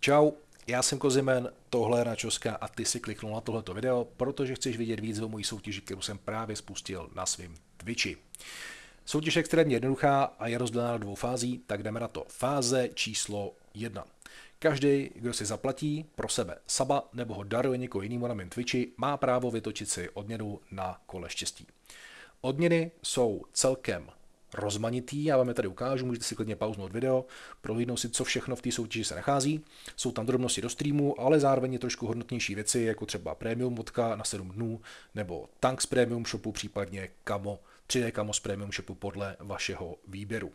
Čau, já jsem Kozimen, tohle je Načoska a ty si kliknul na tohleto video, protože chceš vidět víc o mojí soutěži, kterou jsem právě spustil na svém Twitchi. Soutěž je extrémně jednoduchá a je rozdělená do dvou fází, tak jdeme na to. Fáze číslo 1. Každý, kdo si zaplatí pro sebe saba nebo ho daruje někoho jinému na mém Twitchi, má právo vytočit si odměnu na kole štěstí. Odměny jsou celkem rozmanitý, já vám je tady ukážu, můžete si klidně pauznout video, prohlídnout si, co všechno v té soutěži se nachází. Jsou tam drobnosti do streamu, ale zároveň trošku hodnotnější věci, jako třeba premium vodka na 7 dnů, nebo tank z premium shopu, případně kamo, 3D kamo z premium shopu podle vašeho výběru.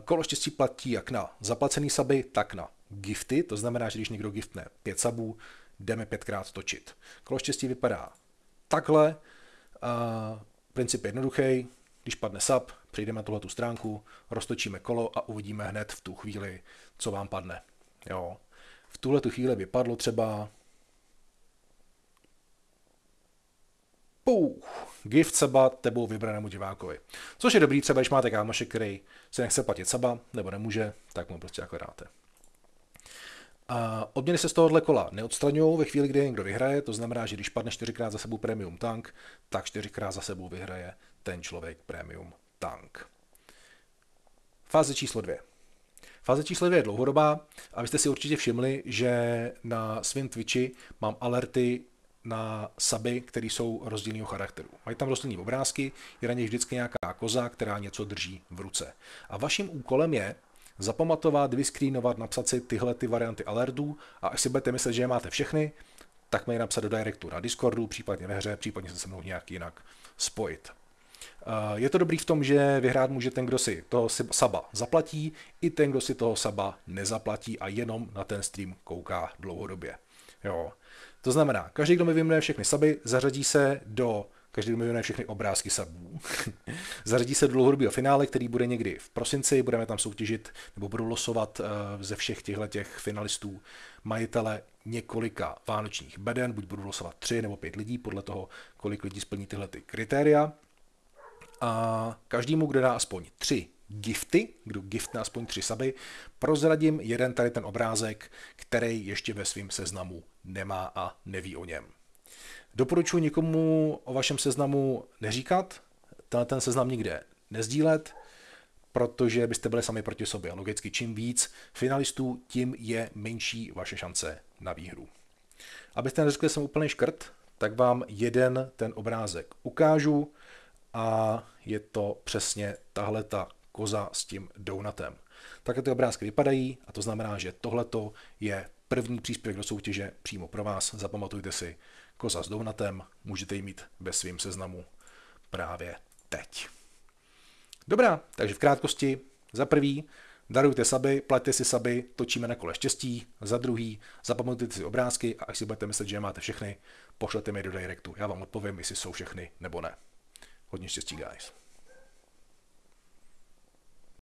Kolo štěstí platí jak na zaplacený suby, tak na gifty, to znamená, že když někdo giftne 5 subů, jdeme 5krát točit. Kolo štěstí vypadá takhle, princip je jednoduchý. Když padne sub, přejdeme na tuhletu stránku, roztočíme kolo a uvidíme hned v tu chvíli, co vám padne. Jo. V tuhletu chvíli by padlo třeba gift suba tebou vybranému divákovi. Což je dobrý třeba, když máte kámoše, který se nechce platit suba, nebo nemůže, tak mu prostě takhle dáte. Odměny se z tohohle kola neodstraňují ve chvíli, kdy někdo vyhraje, to znamená, že když padne 4krát za sebou premium tank, tak 4krát za sebou vyhraje ten člověk premium tank. Fáze číslo 2. Fáze číslo 2 je dlouhodobá a vy jste si určitě všimli, že na svém Twitchi mám alerty na suby, které jsou rozdílného charakteru. Mají tam rozdílné obrázky, je na nich vždycky nějaká koza, která něco drží v ruce. A vaším úkolem je zapamatovat, vyscreenovat, napsat si tyhle ty varianty alertů a až si budete myslet, že je máte všechny, tak mi je napsat do directu na Discordu, případně ve hře, případně se mnou nějak jinak spojit. Je to dobrý v tom, že vyhrát může ten, kdo si toho suba zaplatí, i ten, kdo si toho suba nezaplatí a jenom na ten stream kouká dlouhodobě. Jo. To znamená, každý, kdo mi vyjmenuje všechny suby, každý, kdo mi vyjmenuje všechny obrázky subů, zařadí se do dlouhodobého finále, který bude někdy v prosinci, budeme tam soutěžit, nebo budu losovat ze všech těchto finalistů majitele několika vánočních beden, buď budu losovat 3 nebo 5 lidí, podle toho, kolik lidí splní tyhle ty kritéria. A každému, kdo dá aspoň 3 gifty, kdo giftne aspoň 3 suby, prozradím jeden tady ten obrázek, který ještě ve svém seznamu nemá a neví o něm. Doporučuji nikomu o vašem seznamu neříkat, ten seznam nikde nezdílet, protože byste byli sami proti sobě. Logicky, čím víc finalistů, tím je menší vaše šance na výhru. Abyste neřekli, že jsem úplný škrt, tak vám jeden ten obrázek ukážu a je to přesně tahle ta koza s tím donutem. Takhle ty obrázky vypadají a to znamená, že tohleto je první příspěvek do soutěže přímo pro vás. Zapamatujte si, koza s donutem, můžete ji mít ve svém seznamu právě teď. Dobrá, takže v krátkosti, za prvý, darujte suby, plaťte si suby, točíme na kole štěstí, za druhý, zapamatujte si obrázky a až si budete myslet, že je máte všechny, pošlete mi do directu, já vám odpovím, jestli jsou všechny nebo ne. Hodně štěstí, guys.